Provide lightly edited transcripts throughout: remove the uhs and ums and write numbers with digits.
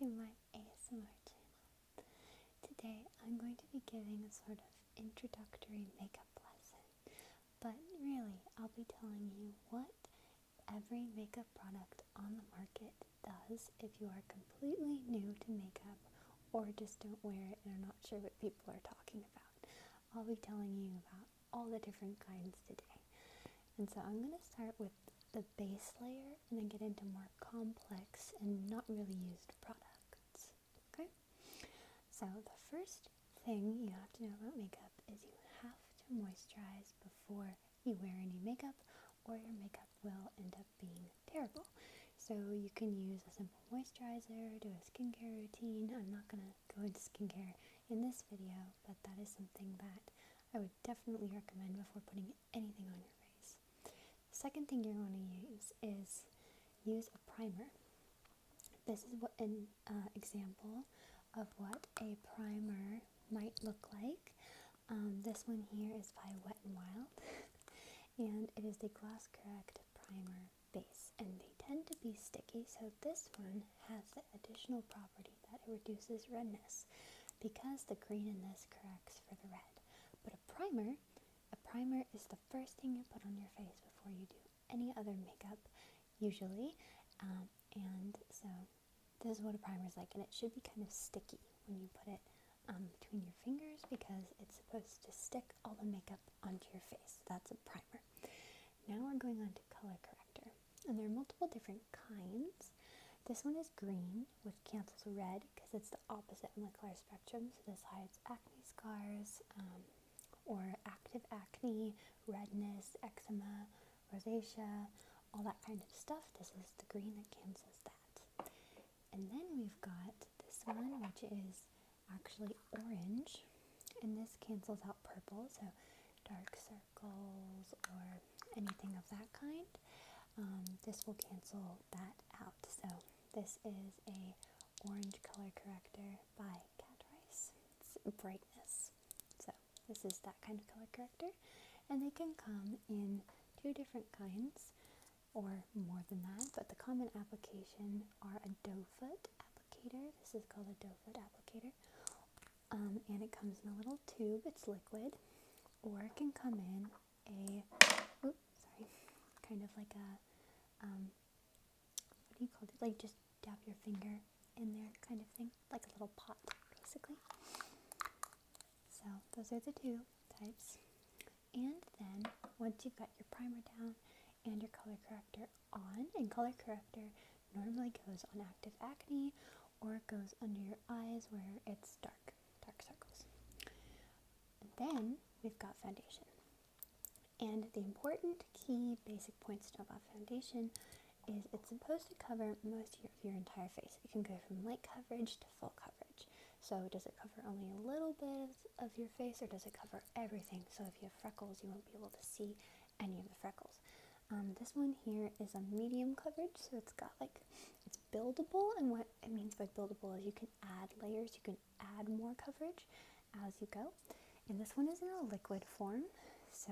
to my ASMR channel. Today I'm going to be giving a sort of introductory makeup lesson, but really I'll be telling you what every makeup product on the market does if you are completely new to makeup or just don't wear it and are not sure what people are talking about. I'll be telling you about all the different kinds today. And so I'm going to start with the base layer and then get into more complex and not really used products. Okay? So the first thing you have to know about makeup is you have to moisturize before you wear any makeup, or your makeup will end up being terrible. So you can use a simple moisturizer, do a skincare routine. I'm not going to go into skincare in this video, but that is something that I would definitely recommend before putting anything on your face. The second thing you're going to use a primer. This is what an example of what a primer might look like. This one here is by Wet n Wild, and it is the Gloss Correct Primer Base, and they tend to be sticky, so this one has the additional property that it reduces redness because the green in this corrects for the red. But a primer is the first thing you put on your face before you do any other makeup, usually, and so this is what a primer is like, and it should be kind of sticky when you put it between your fingers because it's supposed to stick all the makeup onto your face. That's a primer. Now we're going on to color corrector, and there are multiple different kinds. This one is green, which cancels red because it's the opposite on the color spectrum, so this hides acne scars, or active acne, redness, eczema, rosacea, all that kind of stuff. This is the green that cancels that. And then we've got this one, which is actually orange, and this cancels out purple, so dark circles or anything of that kind. This will cancel that out. So this is a orange color corrector by Cat Rice. It's brightness. So this is that kind of color corrector, and they can come in two different kinds or more than that, but the common application are a doe foot applicator. This is called a doe foot applicator, and it comes in a little tube. It's liquid, or it can come in a kind of like a what do you call it? Like just dab your finger in there kind of thing, like a little pot basically. So those are the two types. And then once you've got your primer down and your color corrector on, and color corrector normally goes on active acne, or it goes under your eyes where it's dark circles. And then we've got foundation. And the important key basic points to know about foundation is it's supposed to cover most of your entire face. It can go from light coverage to full coverage. So does it cover only a little bit of your face, or does it cover everything? So if you have freckles, you won't be able to see any of the freckles. This one here is a medium coverage, so it's buildable, and what it means by buildable is you can add layers, you can add more coverage as you go. And this one is in a liquid form, so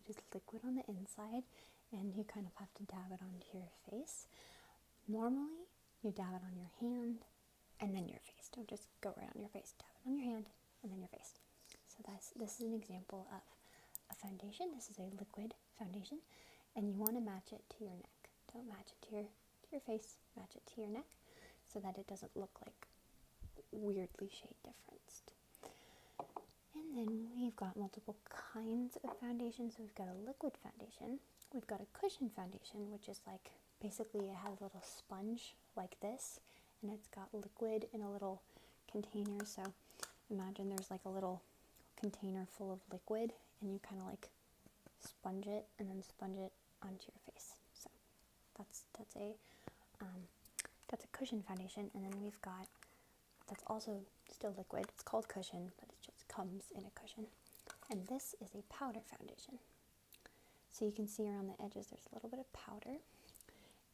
it is liquid on the inside, and you kind of have to dab it onto your face. Normally, you dab it on your hand and then your face. Don't just go right on your face. Dab it on your hand and then your face. So this is an example of a foundation. This is a liquid foundation, and you want to match it to your neck. Don't match it to your face. Match it to your neck so that it doesn't look like weirdly shade differenced. And then we've got multiple kinds of foundation. So we've got a liquid foundation. We've got a cushion foundation, which is like basically it has a little sponge like this, and it's got liquid in a little container. So imagine there's like a little container full of liquid, and you kind of like sponge it and then sponge it onto your face. So that's a cushion foundation. And then we've got, that's also still liquid. It's called cushion, but it just comes in a cushion. And this is a powder foundation. So you can see around the edges there's a little bit of powder,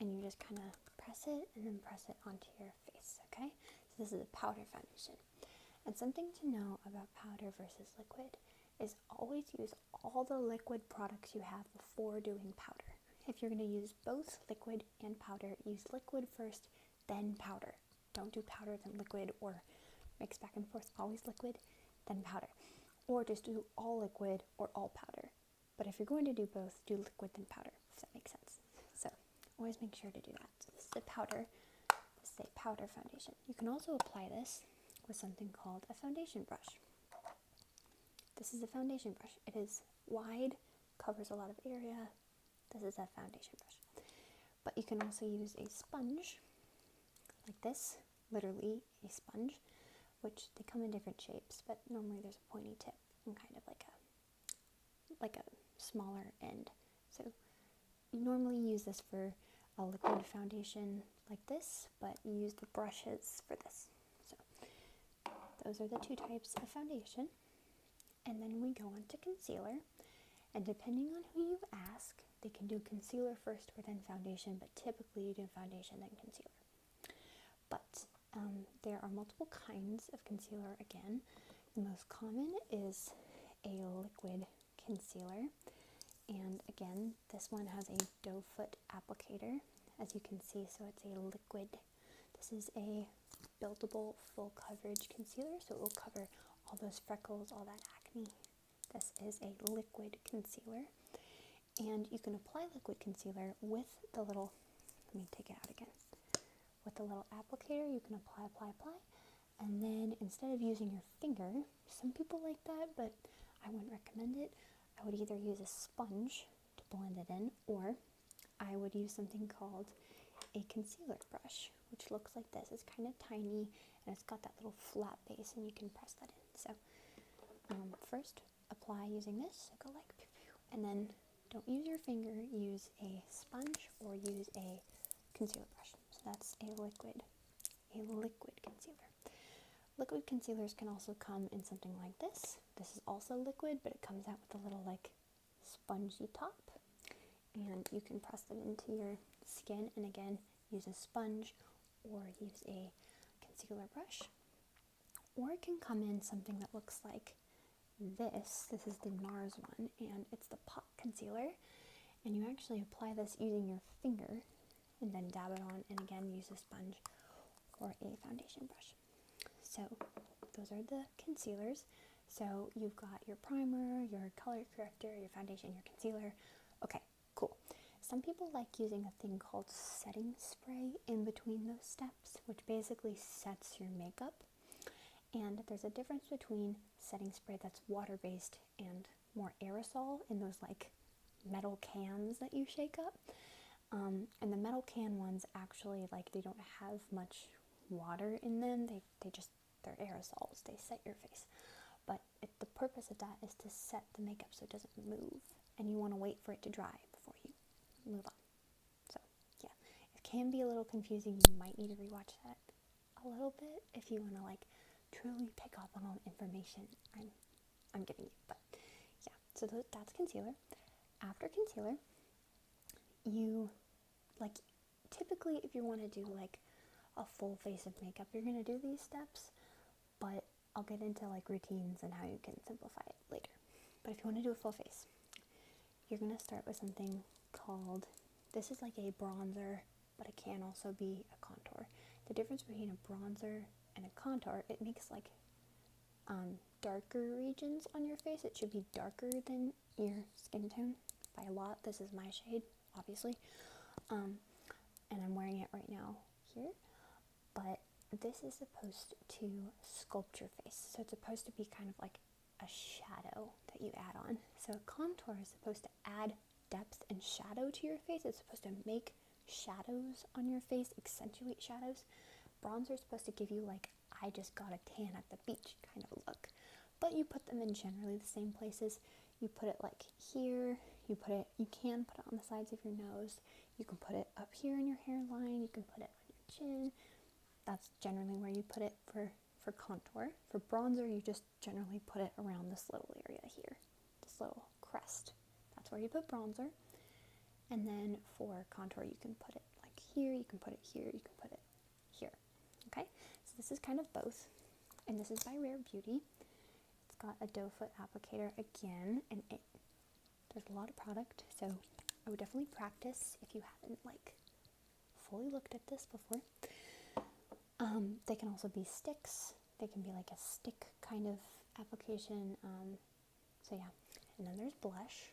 and you just kind of press it and then press it onto your face, okay? So this is a powder foundation. And something to know about powder versus liquid is always use all the liquid products you have before doing powder. If you're going to use both liquid and powder, use liquid first, then powder. don't do powder then liquid, or mix back and forth, always liquid then powder, or just do all liquid or all powder. But if you're going to do both, do liquid then powder, if that makes sense. So always make sure to do that. So this is a powder. This is a powder foundation. You can also apply this with something called a foundation brush. This is a foundation brush. It is wide, covers a lot of area. This is a foundation brush. But you can also use a sponge like this, literally a sponge, which they come in different shapes, but normally there's a pointy tip and kind of like a smaller end. So you normally use this for a liquid foundation like this, but you use the brushes for this. So those are the two types of foundation. And then we go on to concealer. And depending on who you ask, they can do concealer first or then foundation, but typically you do foundation then concealer. But there are multiple kinds of concealer again. The most common is a liquid concealer. And again, this one has a doe foot applicator, as you can see, so it's a liquid. This is a buildable full coverage concealer, so it will cover all those freckles, all that acne. This is a liquid concealer. And you can apply liquid concealer with the little, let me take it out again. With the little applicator, you can apply. And then instead of using your finger, some people like that, but I wouldn't recommend it. I would either use a sponge to blend it in, or I would use something called a concealer brush, which looks like this. It's kind of tiny, and it's got that little flat base, and you can press that in. So first, apply using this. So go like, pew, pew, and then don't use your finger. Use a sponge or use a concealer brush. So that's a liquid concealer. Liquid concealers can also come in something like this. This is also liquid, but it comes out with a little like spongy top. And you can press them into your skin, and again, use a sponge or use a concealer brush. Or it can come in something that looks like this. This is the NARS one, and it's the pot concealer. And you actually apply this using your finger and then dab it on, and again, use a sponge or a foundation brush. So those are the concealers. So you've got your primer, your color corrector, your foundation, your concealer. Okay, cool. Some people like using a thing called setting spray in between those steps, which basically sets your makeup. And there's a difference between setting spray that's water-based and more aerosol in those like metal cans that you shake up. And the metal can ones actually, like, they don't have much water in them. They're aerosols. They set your face. But the purpose of that is to set the makeup so it doesn't move. And you want to wait for it to dry before you move on. So, yeah. It can be a little confusing. You might need to rewatch that a little bit if you want to, like, truly pick up on all the information I'm giving you. But, yeah. So that's concealer. After concealer, you, like, typically if you want to do, like, a full face of makeup, you're going to do these steps, but I'll get into like routines and how you can simplify it later. But if you want to do a full face, you're going to start with something called, this is like a bronzer, but it can also be a contour. The difference between a bronzer and a contour, it makes like darker regions on your face. It should be darker than your skin tone by a lot. This is my shade, obviously, and I'm wearing it right now here. But this is supposed to sculpt your face. So it's supposed to be kind of like a shadow that you add on. So a contour is supposed to add depth and shadow to your face. It's supposed to make shadows on your face, accentuate shadows. Bronzer is supposed to give you like, I just got a tan at the beach kind of a look. But you put them in generally the same places. You put it like here. You can put it on the sides of your nose. You can put it up here in your hairline. You can put it on your chin. That's generally where you put it for contour. For bronzer, you just generally put it around this little area here, this little crest. That's where you put bronzer. And then for contour, you can put it like here, you can put it here, you can put it here. Okay, so this is kind of both. And this is by Rare Beauty. It's got a doe foot applicator again, and there's a lot of product, so I would definitely practice if you haven't like fully looked at this before. They can also be sticks. They can be like a stick kind of application. So yeah, and then there's blush.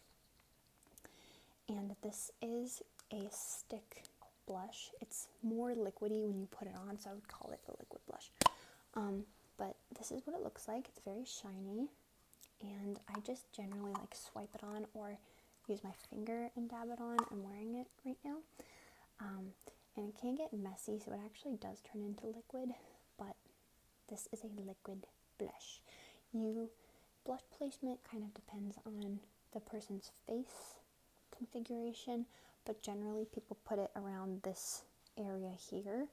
And this is a stick blush. It's more liquidy when you put it on, so I would call it a liquid blush. But this is what it looks like. It's very shiny, and I just generally like swipe it on or use my finger and dab it on. I'm wearing it right now. And it can get messy, so it actually does turn into liquid, but this is a liquid blush. Blush placement kind of depends on the person's face configuration, but generally people put it around this area here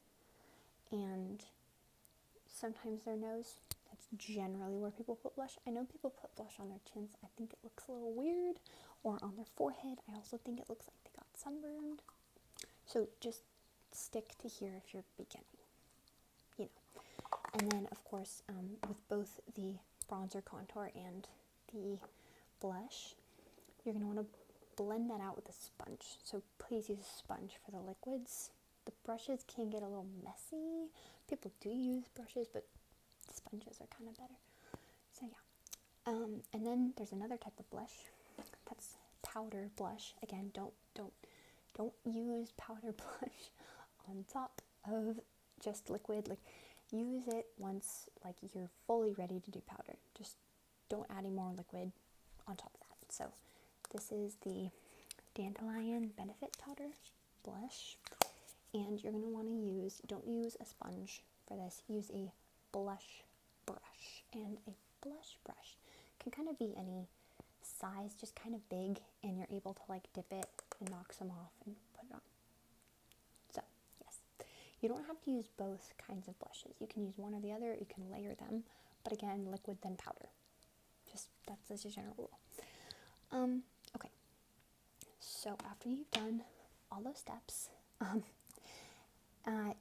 and sometimes their nose. That's generally where people put blush. I know people put blush on their chins. I think it looks a little weird, or on their forehead. I also think it looks like they got sunburned. So just stick to here if you're beginning, you know. And then of course, with both the bronzer contour and the blush, you're going to want to blend that out with a sponge. So please use a sponge for the liquids. The brushes can get a little messy. People do use brushes, but sponges are kind of better. So yeah. And then there's another type of blush. That's powder blush. Again, don't use powder blush on top of just liquid. Like, use it once like you're fully ready to do powder. Just don't add any more liquid on top of that. So this is the Dandelion Benefit Powder Blush, and you're going to want to don't use a sponge for this, use a blush brush. And a blush brush can kind of be any size, just kind of big, and you're able to like dip it and knock some off and put it on. So yes, you don't have to use both kinds of blushes. You can use one or the other, you can layer them, but again, liquid then powder. That's a general rule. Okay, so after you've done all those steps,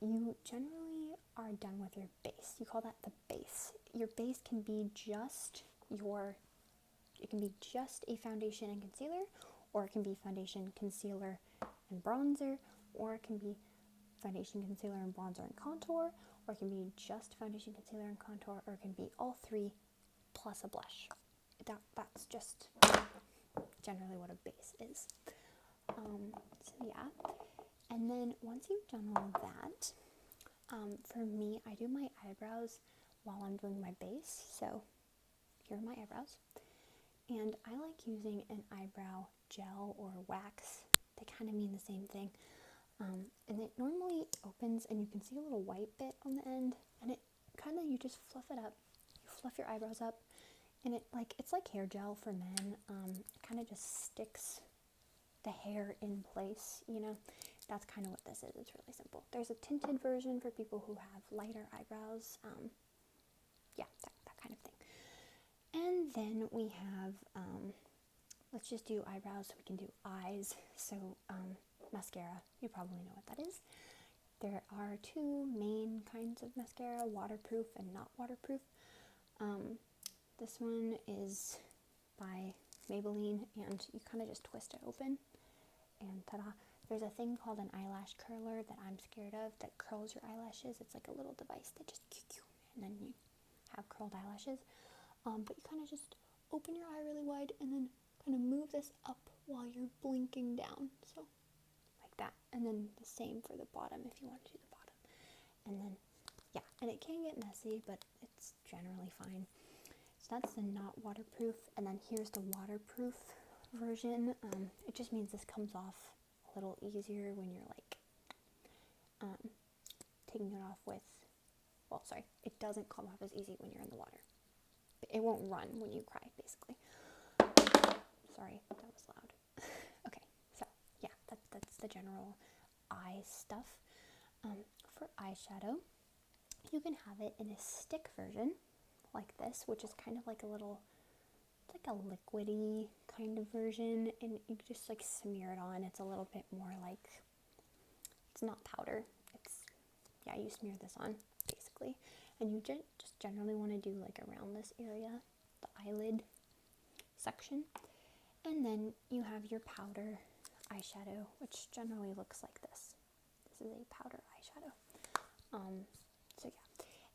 you generally are done with your base. You call that the base. Your base can be just a foundation and concealer, or it can be foundation, concealer, and bronzer, or it can be foundation, concealer, and bronzer and contour, or it can be just foundation, concealer, and contour, or it can be all three plus a blush. That's just generally what a base is. So yeah, and then once you've done all of that, for me, I do my eyebrows while I'm doing my base. So here are my eyebrows, and I like using an eyebrow gel or wax. They kind of mean the same thing. And it normally opens, and you can see a little white bit on the end, and it kind of, you just fluff it up. You fluff your eyebrows up, and it's like hair gel for men. It kind of just sticks the hair in place, you know. That's kind of what this is. It's really simple. There's a tinted version for people who have lighter eyebrows. Yeah, that kind of thing. And then we have, let's just do eyebrows so we can do eyes. So mascara, you probably know what that is. There are two main kinds of mascara, waterproof and not waterproof. This one is by Maybelline, and you kind of just twist it open, and ta-da. There's a thing called an eyelash curler that I'm scared of that curls your eyelashes. It's like a little device that just and then you have curled eyelashes. But you kind of just open your eye really wide and then kind of move this up while you're blinking down. So like that. And then the same for the bottom if you want to do the bottom. And then, yeah, and it can get messy, but it's generally fine. So that's the not waterproof. And then here's the waterproof version. It just means this comes off a little easier when you're like taking it off with, well, sorry, it doesn't come off as easy when you're in the water. It won't run when you cry, basically. Sorry, that was loud. Okay, so yeah, that's the general eye stuff. For eyeshadow, you can have it in a stick version like this, which is kind of like a little, it's like a liquidy kind of version, and you just like smear it on. It's a little bit more like, it's not powder. It's, yeah, you smear this on basically, and you just generally want to do like around this area, the eyelid section, and then you have your powder eyeshadow, which generally looks like this. This is a powder eyeshadow. So yeah,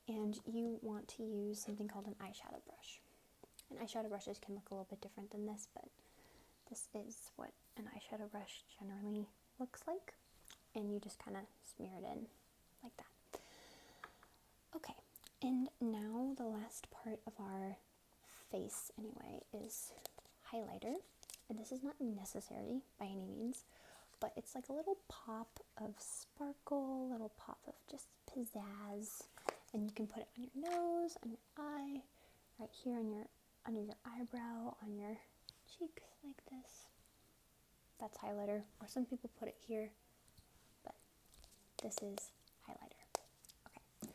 and you want to use something called an eyeshadow brush. And eyeshadow brushes can look a little bit different than this, but this is what an eyeshadow brush generally looks like. And you just kind of smear it in like that. Okay, and now the last part of our face anyway is highlighter. And this is not necessary by any means, but it's like a little pop of sparkle, little pop of just pizzazz. And you can put it on your nose, on your eye, right here under your eyebrow, on your cheeks like this. That's highlighter, or some people put it here, but this is highlighter. Okay,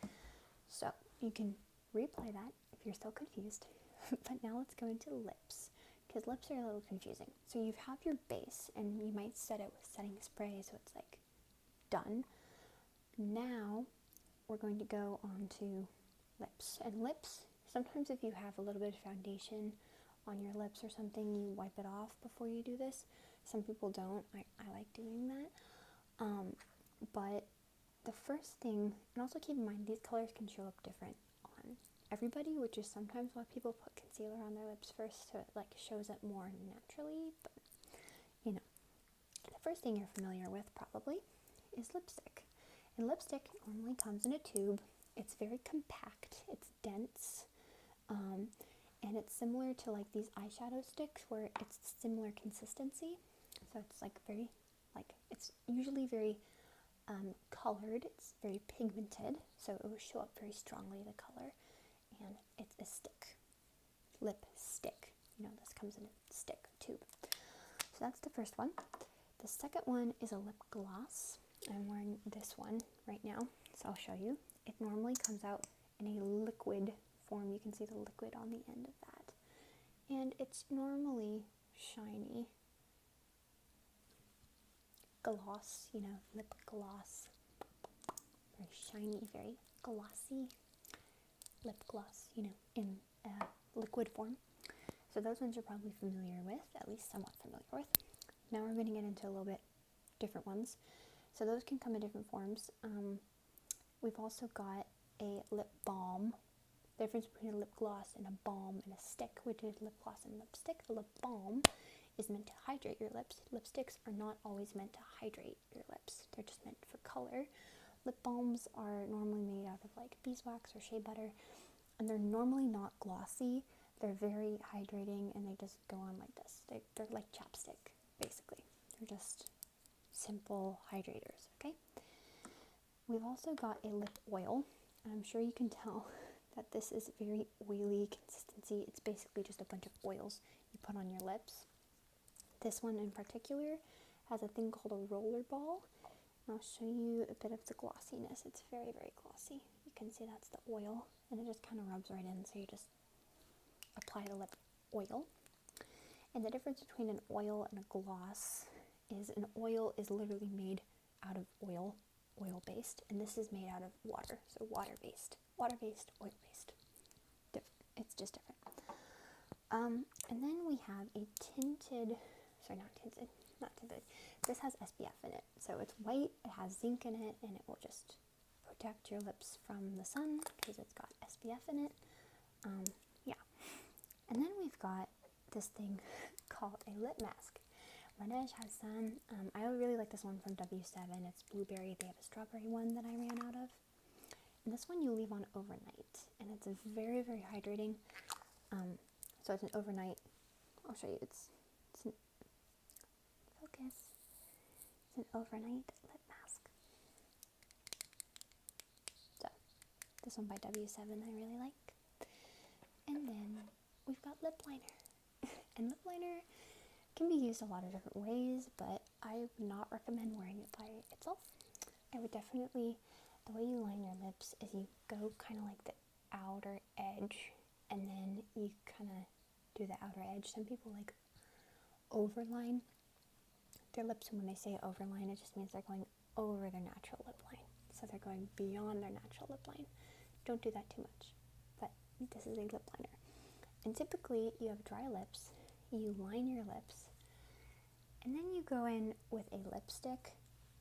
so you can replay that if you're still confused. But now let's go into lips, because lips are a little confusing. So you have your base, and you might set it with setting spray, so it's like done. Now we're going to go on to lips. And lips, sometimes if you have a little bit of foundation on your lips or something, you wipe it off before you do this. Some people don't. I like doing that. But the first thing, and also keep in mind, these colors can show up different on everybody, which is sometimes why people put concealer on their lips first, so it like shows up more naturally. But you know, the first thing you're familiar with probably is lipstick. And lipstick normally comes in a tube. It's very compact, it's dense, and it's similar to like these eyeshadow sticks where it's similar consistency. So it's like very, like, it's usually very colored, it's very pigmented, so it will show up very strongly, the color, and it's a stick, lipstick. You know, this comes in a stick tube. So that's the first one. The second one is a lip gloss. I'm wearing this one right now, so I'll show you. It normally comes out in a liquid form. You can see the liquid on the end of that. And it's normally shiny gloss, you know, lip gloss. Very shiny, very glossy lip gloss, you know, in liquid form. So those ones you're probably familiar with, at least somewhat familiar with. Now we're going to get into a little bit different ones. So those can come in different forms. We've also got a lip balm. The difference between a lip gloss and a balm and a stick, which is lip gloss and lipstick. A lip balm is meant to hydrate your lips. Lipsticks are not always meant to hydrate your lips. They're just meant for color. Lip balms are normally made out of like beeswax or shea butter, and they're normally not glossy. They're very hydrating, and they just go on like this. They're like chapstick, basically. They're just simple hydrators, okay? We've also got a lip oil, and I'm sure you can tell that this is very oily consistency. It's basically just a bunch of oils you put on your lips. This one in particular has a thing called a roller ball, and I'll show you a bit of the glossiness. It's very, very glossy. You can see that's the oil, and it just kind of rubs right in, so you just apply the lip oil. And the difference between an oil and a gloss is an oil is literally made out of oil-based, and this is made out of water, so water-based, oil-based. It's just different. And then we have a tinted, not tinted. This has SPF in it, so it's white, it has zinc in it, and it will just protect your lips from the sun because it's got SPF in it. Yeah. And then we've got this thing called a lip mask. Laneige has some. I really like this one from W7. It's blueberry. They have a strawberry one that I ran out of. And this one you leave on overnight. And it's very, very hydrating. So it's an overnight. I'll show you. It's an, focus. It's an overnight lip mask. So this one by W7 I really like. And then we've got lip liner. And lip liner can be used a lot of different ways, but I would not recommend wearing it by itself. I would definitely, the way you line your lips is you go kind of like the outer edge, and then you kind of do the outer edge. Some people like overline their lips, and when I say overline, it just means they're going over their natural lip line. So they're going beyond their natural lip line. Don't do that too much, but this is a lip liner. And typically, you have dry lips, you line your lips, and then you go in with a lipstick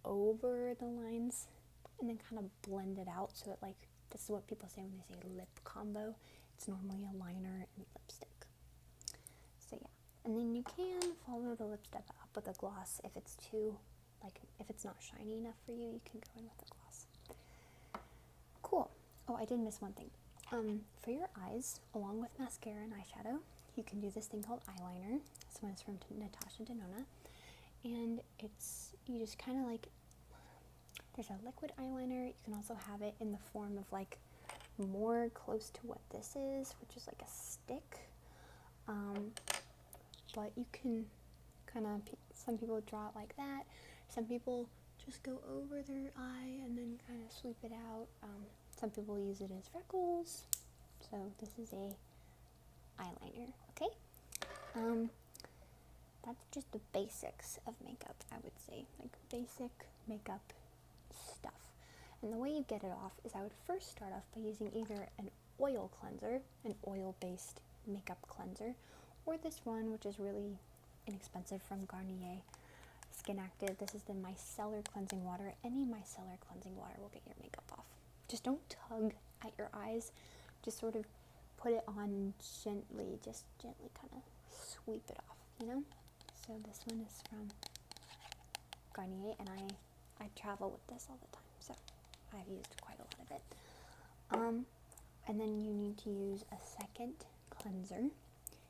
over the lines and then kind of blend it out so it like This is what people say when they say lip combo. It's normally a liner and lipstick. So yeah, and then you can follow the lip step up with a gloss if it's too, like, if it's not shiny enough for you, you can go in with a gloss. Cool. Oh, I did miss one thing. For your eyes, along with mascara and eyeshadow, you can do this thing called eyeliner. This one is from Natasha Denona, and you just kind of like, there's a liquid eyeliner. You can also have it in the form of like more close to what this is, which is like a stick. But you can kind of, some people draw it like that. Some people just go over their eye and then kind of sweep it out. Some people use it as freckles. So this is a eyeliner, okay? That's just the basics of makeup, I would say, like basic makeup stuff. And the way you get it off is I would first start off by using either an oil cleanser, an oil-based makeup cleanser, or this one, which is really inexpensive, from Garnier Skin Active. This is the micellar cleansing water. Any micellar cleansing water will get your makeup off. Just don't tug at your eyes. Just sort of put it on gently, just gently kind of sweep it off, you know? So this one is from Garnier, and I travel with this all the time, so I've used quite a lot of it. And then you need to use a second cleanser,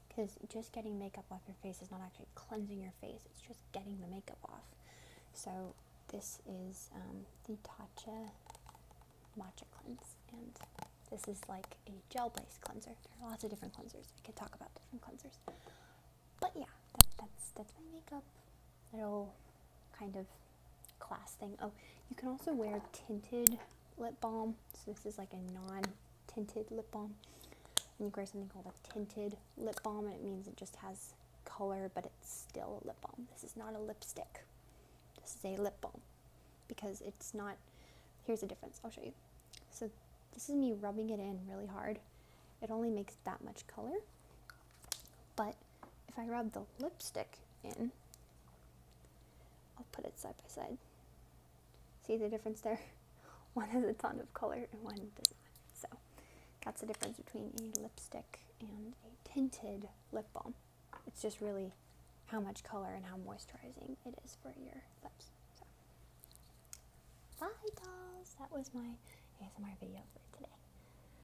because just getting makeup off your face is not actually cleansing your face, it's just getting the makeup off. So this is the Tatcha Matcha Cleanse, and this is like a gel-based cleanser. There are lots of different cleansers. I could talk about different cleansers. But yeah, that's my makeup little kind of class thing. Oh, you can also wear tinted lip balm. So this is like a non-tinted lip balm. And you wear something called a tinted lip balm, and it means it just has color, but it's still a lip balm. This is not a lipstick. This is a lip balm, because it's not, here's the difference. I'll show you. So this is me rubbing it in really hard. It only makes that much color. But if I rub the lipstick in, I'll put it side by side. See the difference there? One has a ton of color and one does not. So that's the difference between a lipstick and a tinted lip balm. It's just really how much color and how moisturizing it is for your lips. So, bye dolls! That was my ASMR video for